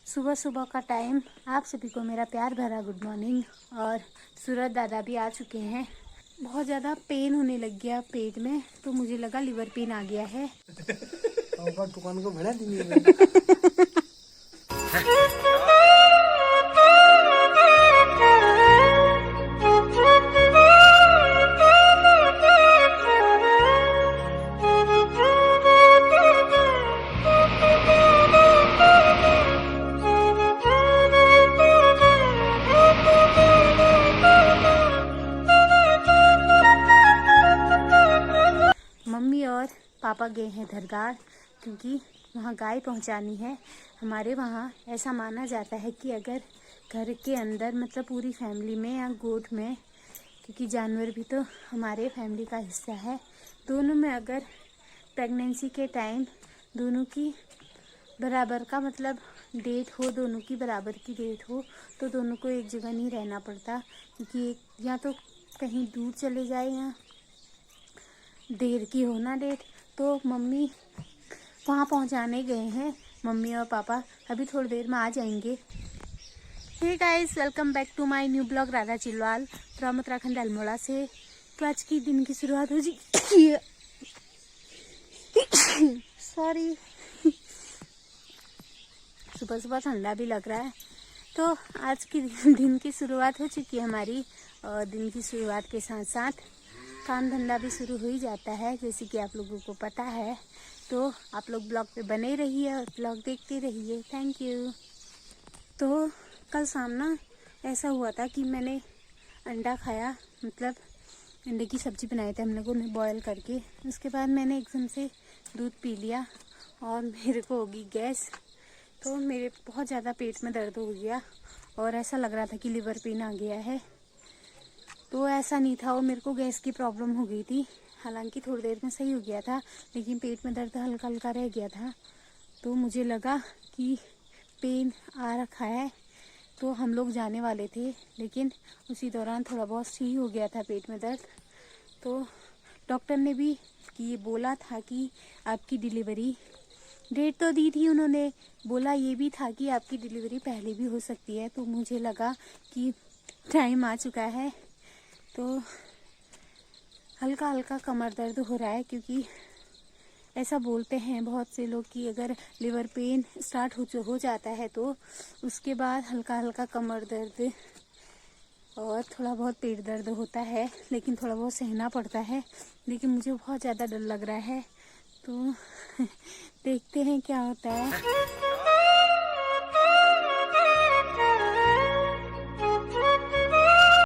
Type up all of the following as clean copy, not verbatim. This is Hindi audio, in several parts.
सुबह सुबह का टाइम। आप सभी को मेरा प्यार भरा गुड मॉर्निंग। और सूरज दादा भी आ चुके हैं। बहुत ज़्यादा पेन होने लग गया पेट में, तो मुझे लगा लिवर पेन आ गया है। दुकान को भरा दी मम्मी और पापा गए हैं दरगाह, क्योंकि वहाँ गाय पहुँचानी है। हमारे वहाँ ऐसा माना जाता है कि अगर घर के अंदर मतलब पूरी फैमिली में या गोद में, क्योंकि जानवर भी तो हमारे फैमिली का हिस्सा है, दोनों में अगर प्रेगनेंसी के टाइम दोनों की बराबर का मतलब डेट हो, दोनों की बराबर की डेट हो, तो दोनों को एक जगह नहीं रहना पड़ता, क्योंकि एक या तो कहीं दूर चले जाए या देर की हो ना डेट। तो मम्मी वहाँ पहुँचाने गए हैं, मम्मी और पापा अभी थोड़ी देर में आ जाएंगे। Hey guys, welcome back to my new blog Radha Chilwal from Uttarakhand Almora से। तो आज की दिन की शुरुआत हो जी सॉरी, सुबह सुबह ठंडा भी लग रहा है। तो आज की दिन की शुरुआत हो चुकी है हमारी, और दिन की शुरुआत के साथ साथ काम धंधा भी शुरू हो ही जाता है, जैसे कि आप लोगों को पता है। तो आप लोग ब्लॉग पे बने रहिए और ब्लॉग देखते रहिए। Thank you. तो कल शाम ना ऐसा हुआ था कि मैंने अंडा खाया, मतलब अंडे की सब्ज़ी बनाई थी हम लोगों ने बॉयल करके। उसके बाद मैंने एकदम से दूध पी लिया और मेरे को होगी गैस। तो मेरे बहुत ज़्यादा पेट में दर्द हो गया और ऐसा लग रहा था कि लिवर पेन आ गया है। तो ऐसा नहीं था, और मेरे को गैस की प्रॉब्लम हो गई थी। हालांकि थोड़ी देर में सही हो गया था, लेकिन पेट में दर्द हल्का हल्का रह गया था। तो मुझे लगा कि पेन आ रखा है, तो हम लोग जाने वाले थे, लेकिन उसी दौरान थोड़ा बहुत सही हो गया था पेट में दर्द। तो डॉक्टर ने भी ये बोला था कि आपकी डिलीवरी डेट तो दी थी उन्होंने, बोला ये भी था कि आपकी डिलीवरी पहले भी हो सकती है। तो मुझे लगा कि टाइम आ चुका है। तो हल्का हल्का कमर दर्द हो रहा है, क्योंकि ऐसा बोलते हैं बहुत से लोग कि अगर लिवर पेन स्टार्ट हो जाता है तो उसके बाद हल्का हल्का कमर दर्द और थोड़ा बहुत पेट दर्द होता है, लेकिन थोड़ा बहुत सहना पड़ता है। लेकिन मुझे बहुत ज़्यादा डर लग रहा है, तो देखते हैं क्या होता है।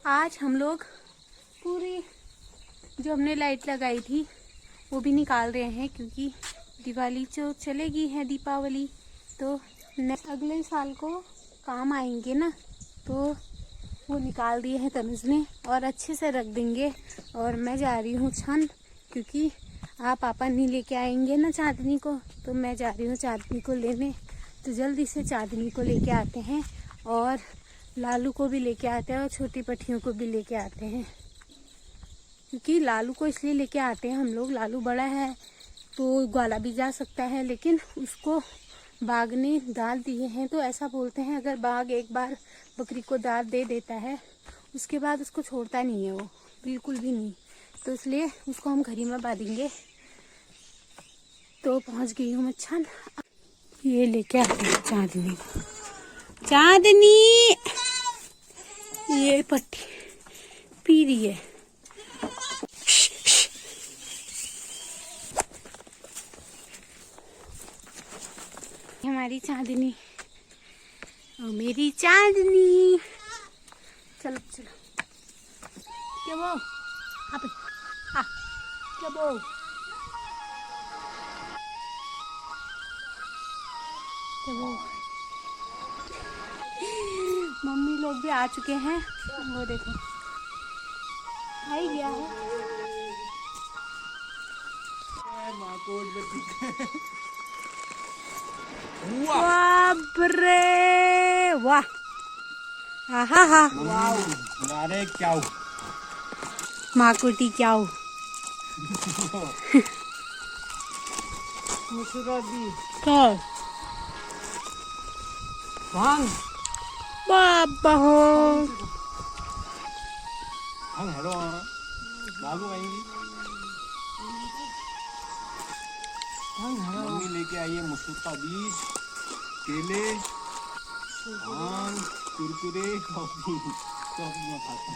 आज हम लोग पूरी जो हमने लाइट लगाई थी वो भी निकाल रहे हैं, क्योंकि दिवाली जो चलेगी है दीपावली, तो अगले साल को काम आएंगे ना, तो वो निकाल दिए हैं तनुज ने और अच्छे से रख देंगे। और मैं जा रही हूँ छन, क्योंकि आप पापा नहीं लेके आएंगे ना चांदनी को, तो मैं जा रही हूँ चांदनी को लेने। तो जल्दी से चांदनी को लेके आते हैं और लालू को भी लेके आते हैं और छोटी पट्टियों को भी लेके आते हैं। क्योंकि लालू को इसलिए लेके आते हैं हम लोग, लालू बड़ा है तो ग्वाला भी जा सकता है, लेकिन उसको बाघ ने दाल दिए हैं। तो ऐसा बोलते हैं अगर बाघ एक बार बकरी को दाल दे देता है, उसके बाद उसको छोड़ता नहीं है वो, बिल्कुल भी नहीं। तो इसलिए उसको हम घर ही में बांधेंगे। तो पहुंच गई हूँ मैं छन, ये लेके आते हैं चांदनी। चांदनी ये पट्टी पी रही है। हमारी चांदनी और मेरी चांदनी। चलो चलो, क्या वो आप क्या वो क्या वो मम्मी लोग भी आ चुके हैं, वो देखो आ ही गया है। वाह रे वाह, हा हा, अरे क्या माकुटी क्या हो मुसरा दी क्या भांग बाबा हो भांग हेलो बाबू आएंगी मम्मी लेके आई है मसूर का बीज केले भांग कुरकुरे कॉफी कॉफी में खाता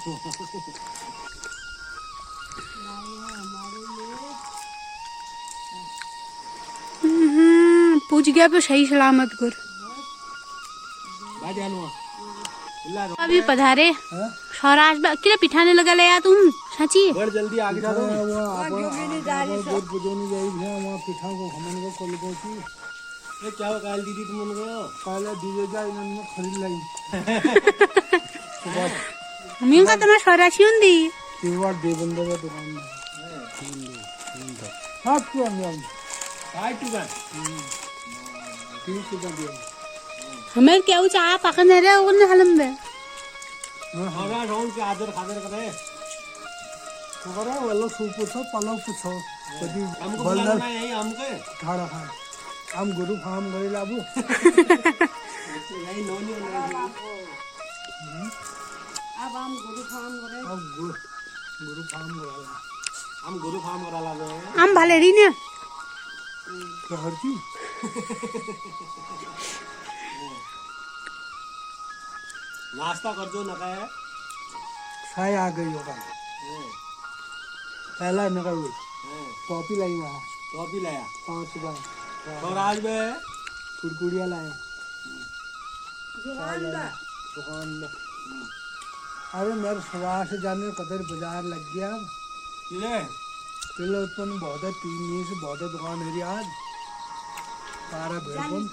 हूँ पूछ गया पे सही सलामत कर बाज आलू अभी पधारे सौराष्ट्र किरे पिठाने लगा ले यार तुम सची बड़ जल्दी आगे जा दो बहुत बुझोनी जाई है वहाँ पिठा को हमन को कोल को की ये क्या हो काल दीदी तुम उनको पहले दीवे जा इन्होंने खरीद लाई मैं का तुम्हारा सौराष्ट्र हुंदी तीवार दे बंदे का दुकान में हाथ क्यों अंदर काय टू का 30 रुपए दिया हमें क्या वो चाह पकन रहे हो उन हलम में हमारा रोल के आदर खादर करे तो करा वाला सूप पूछो पलाव पूछो कभी हमको बल्लर बुलाना यही हमको खाड़ा खा हम गुरु फार्म गए लाबू यही नोनी अब गुरु फार्म गए हम गुरु फार्म करा ला गए हम भले रही ने क्या हर चीज नाश्ता कर दो नका है चाय आ गई होगा पहला नका हुई कॉपी लाई वहाँ कॉफी लाया 5 रुपए और आज में कुरकुरिया लाए दुकान में अरे मेरे सुबह से जाने कदर बाजार लग गया ये किलो उत्पन्न बहुत है 3 दिन से बहुत है दुकान मेरी आज 12 भेड़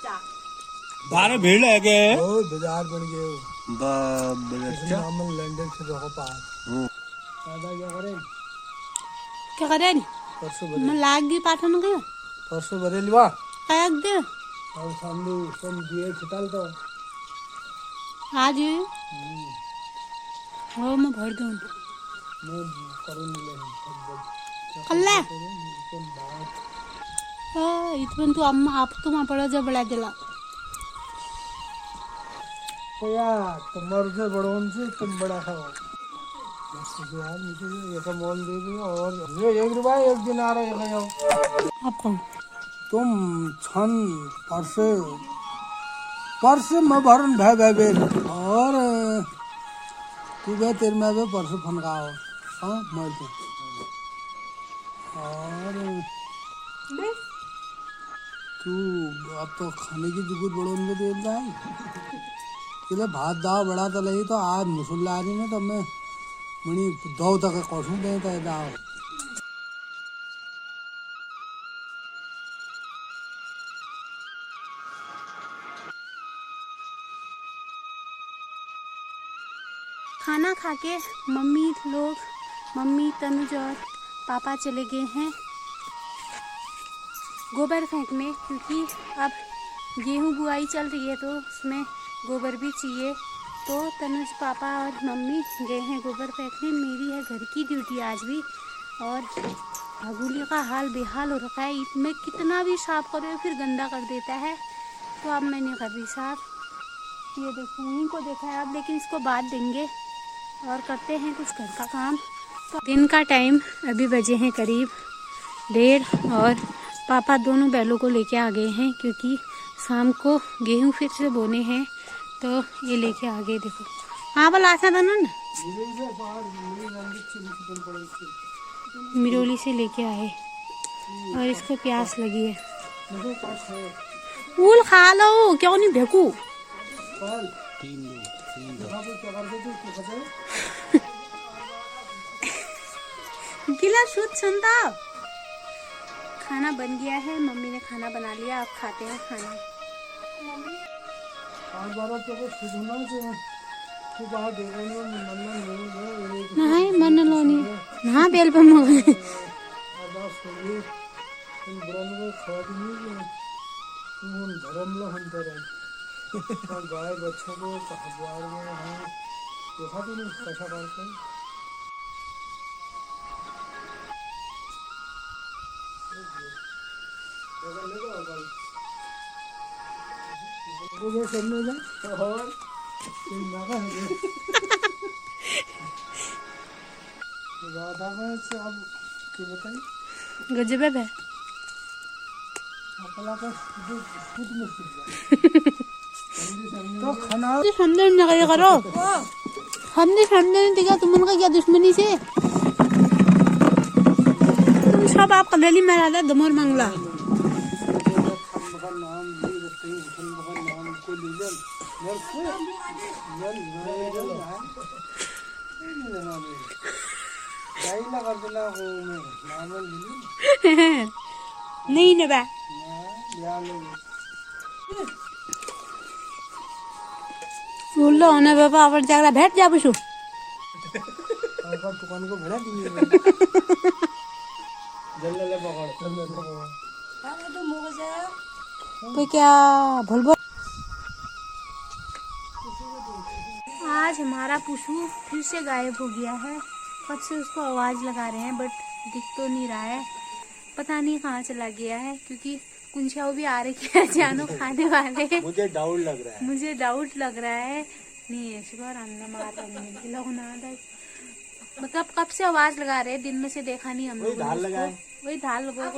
12 भीड़ है के ओ बाजार बन गए हो अच्छा नाम लंदन से रहो पास दादा क्या करें क्या करे परसों मैं लाग गई पाठन का परसों बरेलवा कायक दे और सामने सुन दिए छिटल तो आज हो मैं भर दूं मैं करूँ ले कल्ला इतवन तू अम्मा आप तुम पड़ा जब बड़ा दिला तो यार तुम्हारे से बड़ों से तुम बड़ा खाओ बस यार मुझे ये सब मोल दे दिया और ये 1 रुपया एक दिन आ रहा है खाओ आप कौन तुम छन परसे मैं भरन भाई भाई बेल और तू बे तेरे में बे परसों फनकाओ हाँ मोल तो और तू अब तो खाने की जुगुत बड़ों में दे रहा है किले भात दाव बड़ा तो लही तो आज मुसुल्ला आ रही ना तो मैं मणि 2 तक कौशू दे तो दाव खाना खा के मम्मी तनुज और पापा चले गए हैं गोबर फेंकने क्योंकि अब गेहूं बुआई चल रही है तो उसमें गोबर भी चाहिए। तो तनुज पापा और मम्मी गए हैं गोबर फेंकने। मेरी है घर की ड्यूटी आज भी और भगुलिया का हाल बेहाल हो रखा है। मैं कितना भी साफ करो फिर गंदा कर देता है तो अब मैं नहीं कर रही साफ। ये देखो उन्हीं को देखा है अब लेकिन इसको बात देंगे और करते हैं कुछ घर का काम। तो दिन का टाइम अभी बजे हैं करीब 1:30 और पापा दोनों बैलों को लेके आ गए हैं क्योंकि शाम को गेहूं फिर से बोने हैं तो ये लेके आ गए। देखो हाँ बोला आशा था ना मिरोली से लेके आए और इसको प्यास लगी है। फूल खा लो क्यों नहीं भेकू गिला शुद्ध सुनता। खाना बन गया है मम्मी ने खाना बना लिया अब खाते हैं खाना। नहीं मन लोनी ना बेल पे मोगे गाय बच्चों को बाहर में हैं देखा तो नहीं कैसा करते हैं वो सामने जा और नागा है राधा में से अब क्या बताइए गजब है अपना का खुद में सीख तो खाना सामने ना करो हमने सामने नहीं देखा तुम उनका क्या दुश्मनी से तुम सब आप कलेली में रहा दमोर मंगला का नाम ले रखते हैं का नाम को लीजल मर को मर जाई लगा देना हो में नाम ले नहीं ना बा या ले बोलो ना बाबा आवर जागरा बैठ जा बुशु और दुकान को भरा दिए जल्दी ले पकड़ तो क्या भूल आज हमारा पुशु फिर से गायब हो गया है। कब से उसको आवाज लगा रहे हैं बट दिख तो नहीं रहा है, पता नहीं कहाँ चला गया है क्योंकि कुंछाओ भी आ रही है जानो खाने वाले। मुझे डाउट लग रहा है। मुझे डाउट लग रहा है नहीं मतलब कब से आवाज लगा रहे हैं, दिन में से देखा नहीं हम लोग। वही धार लगाए। वही धार लगा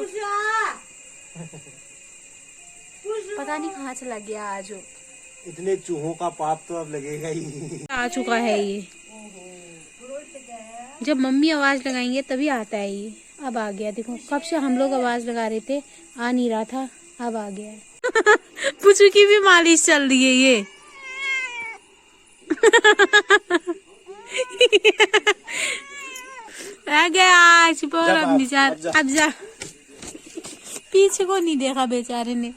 पता नहीं कहाँ चला गया आज वो। इतने चूहों का पाप तो अब लगेगा ही। आ चुका है ये, जब मम्मी आवाज लगाएंगे तभी आता है ये। अब आ गया, देखो कब से हम लोग आवाज लगा रहे थे आ नहीं रहा था, अब आ गया है। पुचू की भी मालिश चल रही है ये। आ गया आज पर अब जा, अब जा। पीछे को नहीं देखा बेचारे ने।